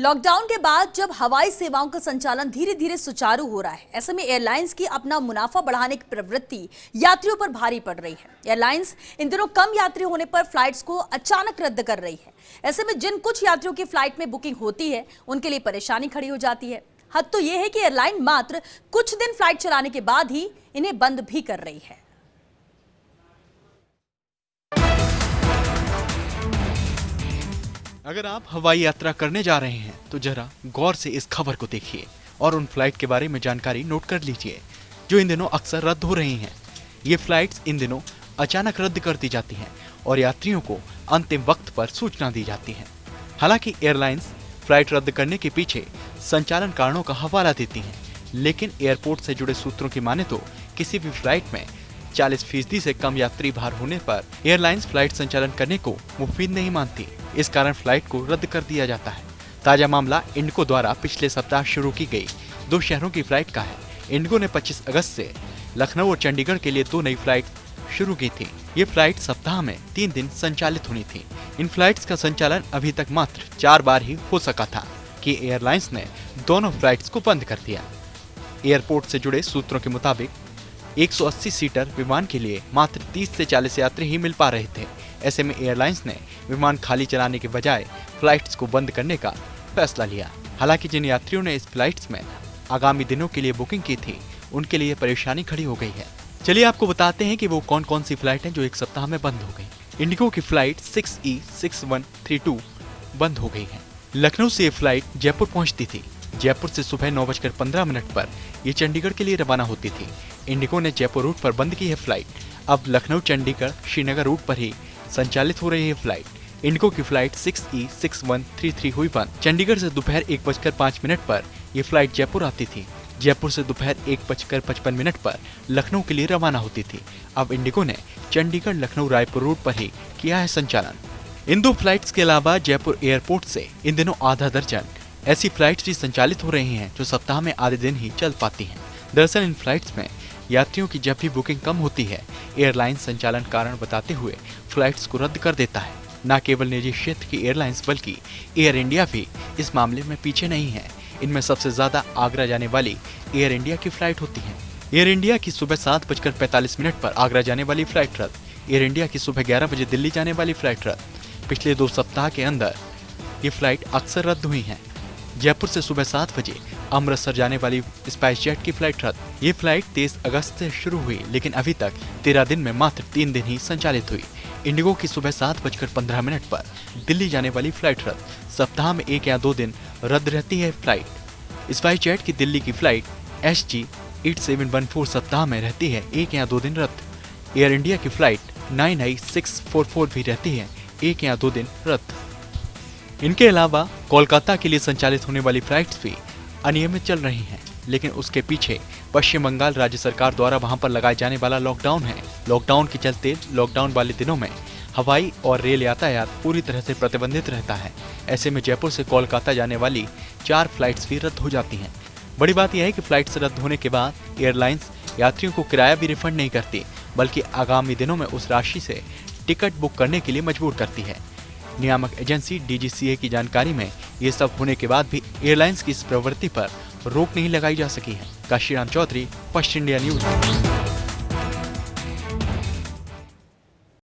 Lockdown के बाद जब हवाई सेवाओं का संचालन धीरे धीरे सुचारू हो रहा है, ऐसे में एयरलाइंस की अपना मुनाफा बढ़ाने की प्रवृत्ति यात्रियों पर भारी पड़ रही है। एयरलाइंस इन दिनों कम यात्री होने पर फ्लाइट्स को अचानक रद्द कर रही है। ऐसे में जिन कुछ यात्रियों की फ्लाइट में बुकिंग होती है, उनके लिए परेशानी खड़ी हो जाती है। हद तो यह है कि एयरलाइन मात्र कुछ दिन फ्लाइट चलाने के बाद ही इन्हें बंद भी कर रही है। अगर आप हवाई यात्रा करने जा रहे हैं तो जरा गौर से इस खबर को देखिए और उन फ्लाइट के बारे में जानकारी नोट कर लीजिए जो इन दिनों अक्सर रद्द हो रही हैं। ये फ्लाइट्स इन दिनों अचानक रद्द कर दी जाती हैं और यात्रियों को अंतिम वक्त पर सूचना दी जाती है। हालांकि एयरलाइंस फ्लाइट रद्द करने के पीछे संचालन कारणों का हवाला देती हैं, लेकिन एयरपोर्ट से जुड़े सूत्रों की माने तो किसी भी फ्लाइट में 40% से कम यात्री भार होने पर एयरलाइंस फ्लाइट संचालन करने को मुफीद नहीं मानती। इस कारण फ्लाइट को रद्द कर दिया जाता है। ताजा मामला इंडिगो द्वारा पिछले सप्ताह शुरू की गई 2 शहरों की फ्लाइट का है। इंडिगो ने 25 अगस्त से लखनऊ और चंडीगढ़ के लिए 2 नई फ्लाइट शुरू की थी। ये फ्लाइट सप्ताह में 3 दिन संचालित होनी थी। इन फ्लाइट्स का संचालन अभी तक मात्र 4 बार ही हो सका था कि एयरलाइंस ने दोनों फ्लाइट्स को बंद कर दिया। एयरपोर्ट से जुड़े सूत्रों के मुताबिक 180 सीटर विमान के लिए मात्र 30 से 40 यात्री ही मिल पा रहे थे। ऐसे में एयरलाइंस ने विमान खाली चलाने के बजाय फ्लाइट्स को बंद करने का फैसला लिया। हालांकि जिन यात्रियों ने इस फ्लाइट्स में आगामी दिनों के लिए बुकिंग की थी, उनके लिए परेशानी खड़ी हो गई है। चलिए आपको बताते हैं कि वो कौन कौन सी फ्लाइट हैं जो एक सप्ताह में बंद हो गई। इंडिगो की फ्लाइट 6E6132 बंद हो गई है। लखनऊ से ये फ्लाइट जयपुर पहुंचती थी। जयपुर से सुबह 9:15 पर ये चंडीगढ़ के लिए रवाना होती थी। इंडिगो ने जयपुर रूट पर बंद की है फ्लाइट। अब लखनऊ चंडीगढ़ श्रीनगर रूट पर ही संचालित हो रही है फ्लाइट। इंडिगो की फ्लाइट 6E6133 हुई बंद। चंडीगढ़ से दोपहर 1:05 पर ये फ्लाइट जयपुर आती थी। जयपुर से दोपहर 1:55 पर लखनऊ के लिए रवाना होती थी। अब इंडिगो ने चंडीगढ़ लखनऊ रायपुर रूट पर ही किया है संचालन। इन 2 फ्लाइट्स के अलावा जयपुर एयरपोर्ट से इन दिनों आधा दर्जन ऐसी फ्लाइट्स भी संचालित हो रही हैं जो सप्ताह में आधे दिन ही चल पाती हैं। दरअसल इन फ्लाइट्स में यात्रियों की जब भी बुकिंग कम होती है, एयरलाइन संचालन कारण बताते हुए फ्लाइट्स को रद्द कर देता है। न केवल निजी क्षेत्र की एयरलाइंस बल्कि एयर इंडिया भी इस मामले में पीछे नहीं है। इनमें सबसे ज्यादा आगरा जाने वाली एयर इंडिया की फ्लाइट होती है। एयर इंडिया की सुबह 7:45 पर आगरा जाने वाली फ्लाइट रद्द। एयर इंडिया की सुबह 11 बजे दिल्ली जाने वाली फ्लाइट रद्द। पिछले 2 सप्ताह के अंदर ये फ्लाइट अक्सर रद्द हुई हैं। जयपुर से सुबह 7 बजे अमृतसर जाने वाली स्पाइस जेट की फ्लाइट रद्द। ये फ्लाइट 23 अगस्त से शुरू हुई, लेकिन अभी तक 13 दिन में मात्र 3 दिन ही संचालित हुई। इंडिगो की सुबह 7:15 पर दिल्ली जाने वाली फ्लाइट रद्द। सप्ताह में 1 या 2 दिन रद्द रहती है फ्लाइट। स्पाइस जेट की दिल्ली की फ्लाइट SG8714 सप्ताह में रहती है 1 या 2 दिन रद्द। एयर इंडिया की फ्लाइट 99644 भी रहती है 1 या 2 दिन रद्द। इनके अलावा कोलकाता के लिए संचालित होने वाली फ्लाइट्स भी अनियमित चल रही हैं, लेकिन उसके पीछे पश्चिम बंगाल राज्य सरकार द्वारा वहां पर लगाए जाने वाला लॉकडाउन है। लॉकडाउन के चलते लॉकडाउन वाले दिनों में हवाई और रेल यातायात पूरी तरह से प्रतिबंधित रहता है। ऐसे में जयपुर से कोलकाता जाने वाली 4 फ्लाइट्स भी रद्द हो जाती हैं। बड़ी बात यह है कि फ्लाइट्स रद्द होने के बाद एयरलाइंस यात्रियों को किराया भी रिफंड नहीं करती, बल्कि आगामी दिनों में उस राशि से टिकट बुक करने के लिए मजबूर करती है। नियामक एजेंसी DGCA की जानकारी में ये सब होने के बाद भी एयरलाइंस की इस प्रवृत्ति पर रोक नहीं लगाई जा सकी है। Kashiram Chaudhary, first India news.